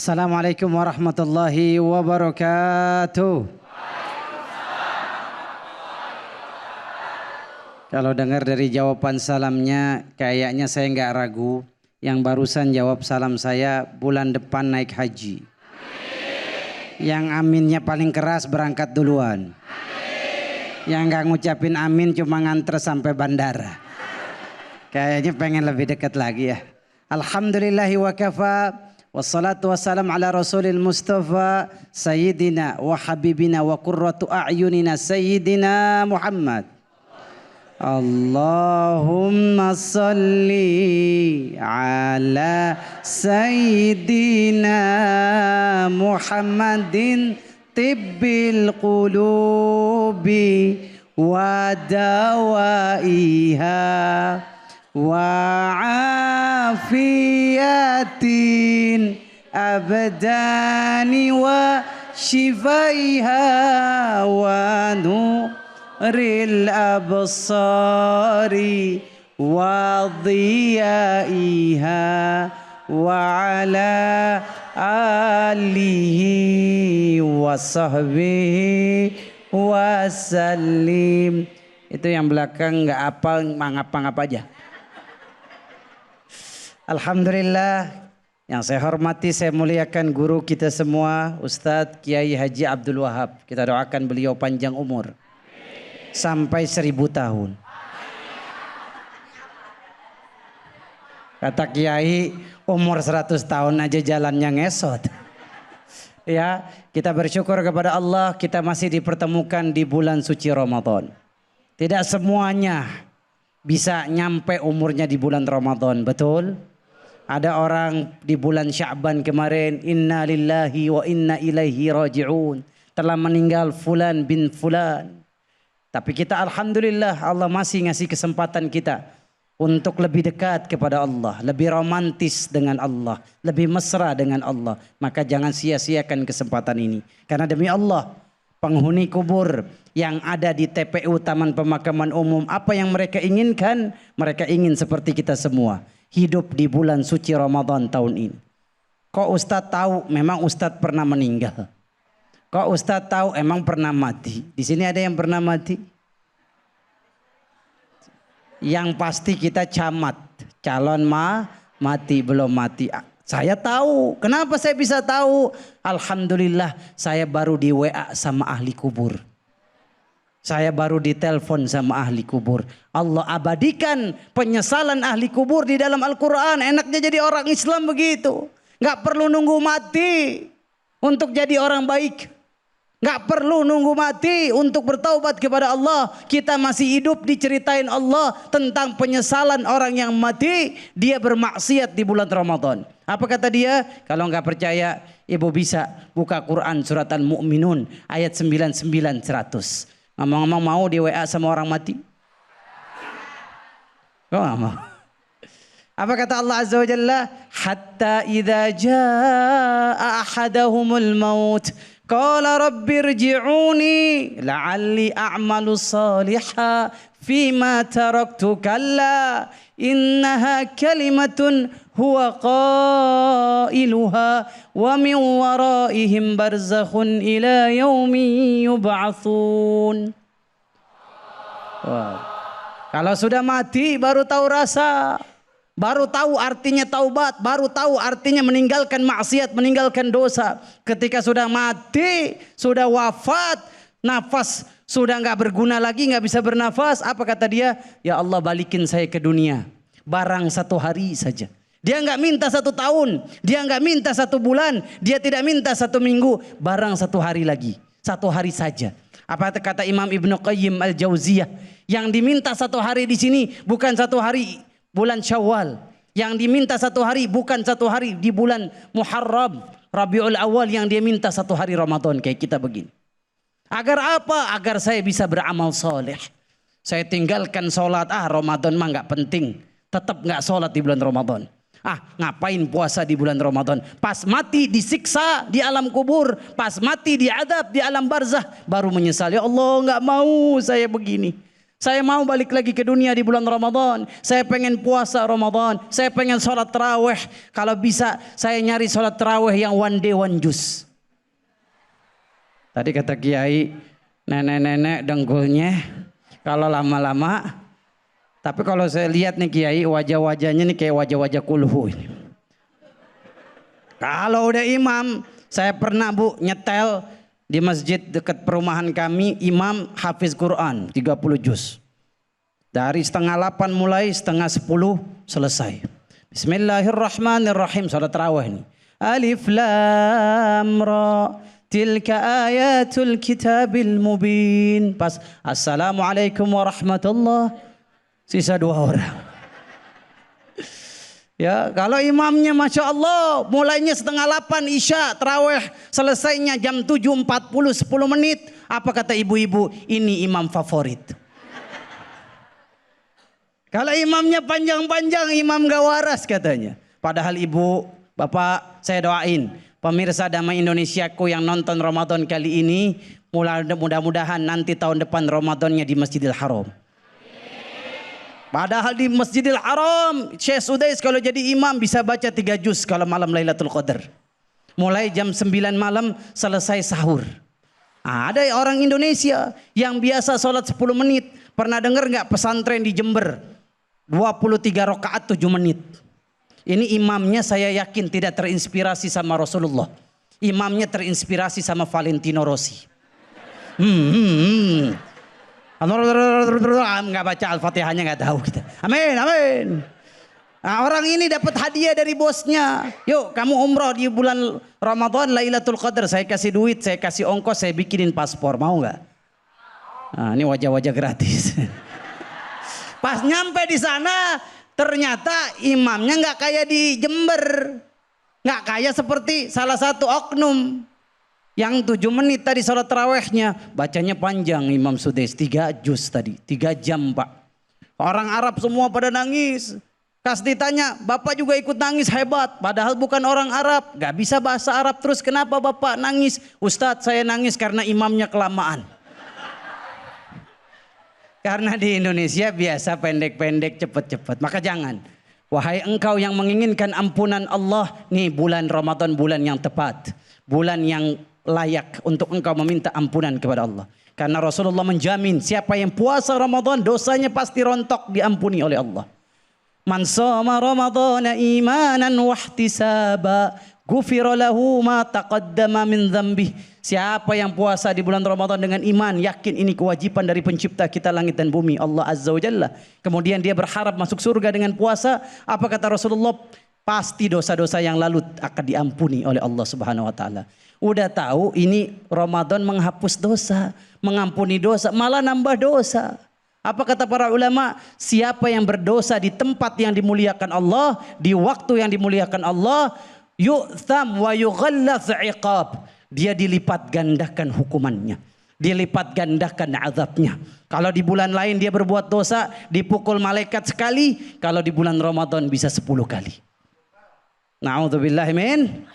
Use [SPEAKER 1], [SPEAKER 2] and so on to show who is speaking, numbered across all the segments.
[SPEAKER 1] Assalamualaikum warahmatullahi wabarakatuh. Kalau dengar dari jawaban salamnya, kayaknya saya nggak ragu. Yang barusan jawab salam saya bulan depan naik haji. Yang aminnya paling keras berangkat duluan. Yang nggak ngucapin amin cuma nganter sampai bandara. Kayaknya pengen lebih dekat lagi ya. Alhamdulillahi wa kafa. Wassalatu wassalam ala rasulil mustafa sayyidina wa habibina wa qurratu a'yunina sayyidina Muhammad. Allahumma salli ala sayyidina Muhammadin tibbil qulubi wa dawaiha وعافية أبدان وشفائها ونور الأبصار وضيائها وعلى آله وصحبه وسلم. Itu yang belakang nggak apa ngapa aja. Alhamdulillah, yang saya hormati, saya muliakan guru kita semua, Ustadz Kiai Haji Abdul Wahab. Kita doakan beliau panjang umur sampai 1000 tahun. Kata Kiai, umur 100 tahun aja jalannya ngesot. Ya, kita bersyukur kepada Allah kita masih dipertemukan di bulan suci Ramadan. Tidak semuanya bisa nyampe umurnya di bulan Ramadan, betul? Ada orang di bulan Sya'ban kemarin, inna lillahi wa inna ilaihi raji'un. Telah meninggal fulan bin fulan. Tapi kita alhamdulillah Allah masih ngasih kesempatan kita untuk lebih dekat kepada Allah. Lebih romantis dengan Allah. Lebih mesra dengan Allah. Maka jangan sia-siakan kesempatan ini. Karena demi Allah, penghuni kubur yang ada di TPU Taman Pemakaman Umum, apa yang mereka inginkan? Mereka ingin seperti kita semua. Hidup di bulan suci Ramadan tahun ini. Kok Ustadz tahu? Memang Ustadz pernah meninggal. Kok Ustadz tahu? Emang pernah mati. Di sini ada yang pernah mati? Yang pasti kita camat. Calon mati, belum mati. Saya tahu. Kenapa saya bisa tahu? Alhamdulillah saya baru di WA sama ahli kubur. Saya baru ditelepon sama ahli kubur. Allah abadikan penyesalan ahli kubur di dalam Al-Quran. Enaknya jadi orang Islam begitu. Gak perlu nunggu mati untuk jadi orang baik. Gak perlu nunggu mati untuk bertaubat kepada Allah. Kita masih hidup diceritain Allah tentang penyesalan orang yang mati. Dia bermaksiat di bulan Ramadan. Apa kata dia? Kalau gak percaya, ibu bisa buka Quran surat Al-Mu'minun ayat 99-100. Ngomong-ngomong mau di WA sama orang mati? Kok gak mau? Apa kata Allah Azza wa Jalla? Hatta idza jaa ahadahumul maut qala rabbirji'uni la'alli a'malu salihan fima taraktu kalla innaha kalimatun huwa qailuha wa min waraihim barzakhun ila yaumi yub'atsun. Wow. Kalau sudah mati baru tahu rasa, baru tahu artinya taubat, baru tahu artinya meninggalkan maksiat, meninggalkan dosa. Ketika sudah mati, sudah wafat, nafas sudah nggak berguna lagi, nggak bisa bernafas. Apa kata dia? Ya Allah, balikin saya ke dunia. Barang 1 hari saja. Dia nggak minta 1 tahun, dia nggak minta 1 bulan, dia tidak minta 1 minggu, barang 1 hari lagi, 1 hari saja. Apa kata Imam Ibnu Qayyim Al-Jauziyah? Yang diminta 1 hari di sini bukan 1 hari bulan Syawal. Yang diminta 1 hari bukan 1 hari di bulan Muharram, Rabiul Awal. Yang dia minta 1 hari Ramadan kayak kita begini. Agar apa? Agar saya bisa beramal soleh. Saya tinggalkan sholat. Ramadan mah nggak penting. Tetap nggak sholat di bulan Ramadan. Ngapain puasa di bulan Ramadan? Pas mati disiksa di alam kubur, pas mati diadab di alam barzah, baru menyesal. Ya Allah, nggak mau saya begini. Saya mau balik lagi ke dunia di bulan Ramadan. Saya pengen puasa Ramadan. Saya pengen sholat tarawih. Kalau bisa saya nyari sholat tarawih yang one day one juice. Tadi kata Kiai, nenek-nenek dengkulnya kalau lama-lama. Tapi kalau saya lihat nih Kiai, wajah-wajahnya nih kayak wajah-wajah kulhu ini. Kalau udah imam, saya pernah Bu nyetel di masjid dekat perumahan kami, imam hafiz Quran 30 juz. Dari setengah 8 mulai, setengah 10 selesai. Bismillahirrahmanirrahim, salat tarawih ini. Alif lam ra tilka ayatul kitabil mubin. Pas assalamualaikum warahmatullah, sisa 2 orang. Ya, kalau imamnya Masya Allah mulainya setengah 8 Isya tarawih, selesainya jam 7.40 10 menit. Apa kata ibu-ibu? Ini imam favorit. Kalau imamnya panjang-panjang, imam gak waras katanya. Padahal ibu, bapak, saya doain pemirsa Damai Indonesiaku yang nonton Ramadan kali ini, mudah-mudahan nanti tahun depan Ramadannya di Masjidil Haram. Padahal di Masjidil Haram, Syekh Sudais kalau jadi imam bisa baca 3 juz kalau malam Lailatul Qadar. Mulai jam 9 malam selesai sahur. Ada orang Indonesia yang biasa sholat 10 menit. Pernah dengar nggak pesantren di Jember? 23 rakaat 7 menit. Ini imamnya saya yakin tidak terinspirasi sama Rasulullah. Imamnya terinspirasi sama Valentino Rossi. Nggak baca Al-Fatihahnya nggak tahu kita. Amin, amin. Nah, orang ini dapat hadiah dari bosnya. Yuk kamu umroh di bulan Ramadan Lailatul Qadar. Saya kasih duit, saya kasih ongkos, saya bikinin paspor. Mau nggak? Nah, ini wajah-wajah gratis. Pas nyampe di sana ternyata imamnya nggak kayak di Jember. Nggak kayak seperti salah satu oknum. Yang 7 menit tadi sholat tarawihnya, bacanya panjang Imam Sudais, 3 juz tadi, 3 jam Pak. Orang Arab semua pada nangis. Kas ditanya, Bapak juga ikut nangis, hebat. Padahal bukan orang Arab, gak bisa bahasa Arab terus, kenapa Bapak nangis? Ustadz, saya nangis karena imamnya kelamaan. Karena di Indonesia biasa pendek-pendek, cepet-cepet. Maka jangan. Wahai engkau yang menginginkan ampunan Allah, nih bulan Ramadan bulan yang tepat. Bulan yang layak untuk engkau meminta ampunan kepada Allah. Karena Rasulullah menjamin siapa yang puasa Ramadan dosanya pasti rontok diampuni oleh Allah. Man shoma Ramadhana imanan wa ihtisaba ghufira lahu ma taqaddama min dzambih. Siapa yang puasa di bulan Ramadan dengan iman, yakin ini kewajiban dari pencipta kita langit dan bumi, Allah Azza wa Jalla. Kemudian dia berharap masuk surga dengan puasa, apa kata Rasulullah? Pasti dosa-dosa yang lalu akan diampuni oleh Allah Subhanahu wa taala. Udah tahu ini Ramadan menghapus dosa, mengampuni dosa, malah nambah dosa. Apa kata para ulama? Siapa yang berdosa di tempat yang dimuliakan Allah, di waktu yang dimuliakan Allah, yu'tham wa yughallaz iqab. Dia dilipat gandakan hukumannya, dilipat gandakan azabnya. Kalau di bulan lain dia berbuat dosa, dipukul malaikat sekali, kalau di bulan Ramadan bisa 10 kali. Na'udzubillahi min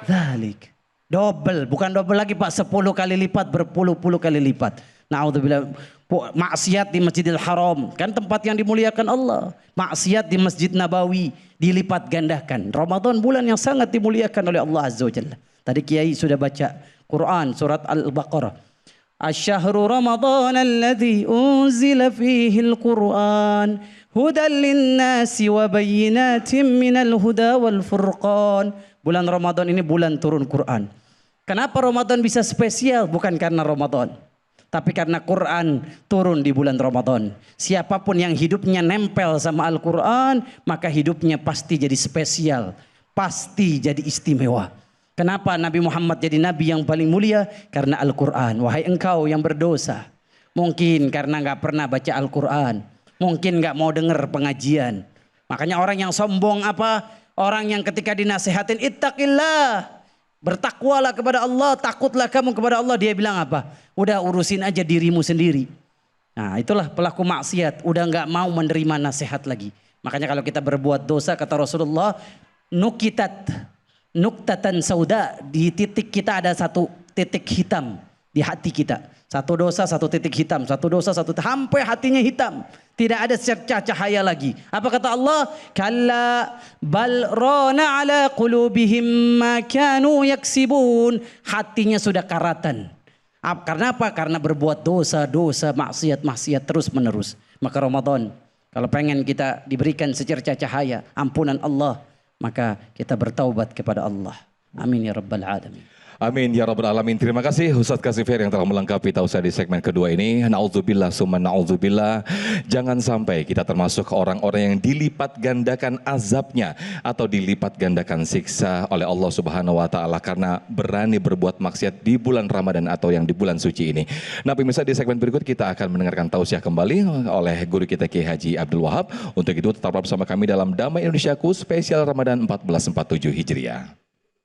[SPEAKER 1] dzalik. Double, bukan double lagi Pak, 10 kali lipat, berpuluh-puluh kali lipat. Na'udzubillah. Maksiat di Masjidil Haram, kan tempat yang dimuliakan Allah. Maksiat di Masjid Nabawi dilipat gandakan. Ramadan bulan yang sangat dimuliakan oleh Allah Azza wa Jalla. Tadi Kiai sudah baca Quran surat Al-Baqarah. Asyahru Ramadan alladhi unzila fihi al-Quran hudan linnasi wa bayyinatin minal huda wal furqan. Bulan Ramadan ini bulan turun Quran. Kenapa Ramadan bisa spesial? Bukan karena Ramadan, tapi karena Quran turun di bulan Ramadan. Siapapun yang hidupnya nempel sama Al-Quran, maka hidupnya pasti jadi spesial, pasti jadi istimewa. Kenapa Nabi Muhammad jadi Nabi yang paling mulia? Karena Al-Quran. Wahai engkau yang berdosa, mungkin karena gak pernah baca Al-Quran, mungkin gak mau dengar pengajian. Makanya orang yang sombong apa? Orang yang ketika dinasehatin ittaqillah, bertakwalah kepada Allah, takutlah kamu kepada Allah, dia bilang apa? Udah urusin aja dirimu sendiri. Nah itulah pelaku maksiat, udah gak mau menerima nasihat lagi. Makanya kalau kita berbuat dosa, kata Rasulullah, nuktatan sauda, di titik kita ada satu titik hitam di hati kita. Satu dosa, satu titik hitam. Satu dosa, satu titik. Sampai hatinya hitam. Tidak ada cercah cahaya lagi. Apa kata Allah? Kalla bal rana ala qulubihim ma kanu yaksibun. Hatinya sudah karatan. Karena apa? Karena berbuat dosa, maksiat terus menerus. Maka Ramadan, kalau pengen kita diberikan secercah cahaya, ampunan Allah, maka kita bertaubat kepada Allah. Amin ya rabbal alamin.
[SPEAKER 2] Amin ya rabbal alamin. Terima kasih Ustadz Kasim Fer yang telah melengkapi tausiah di segmen kedua ini. Na'udzubillah summa na'udzubillah. Jangan sampai kita termasuk orang-orang yang dilipat gandakan azabnya atau dilipat gandakan siksa oleh Allah Subhanahu wa taala karena berani berbuat maksiat di bulan Ramadan atau yang di bulan suci ini. Nah, pemirsa, di segmen berikut kita akan mendengarkan tausiah kembali oleh guru kita Kiai Haji Abdul Wahab. Untuk itu tetaplah bersama kami dalam Damai Indonesiaku spesial Ramadan 1447 Hijriah.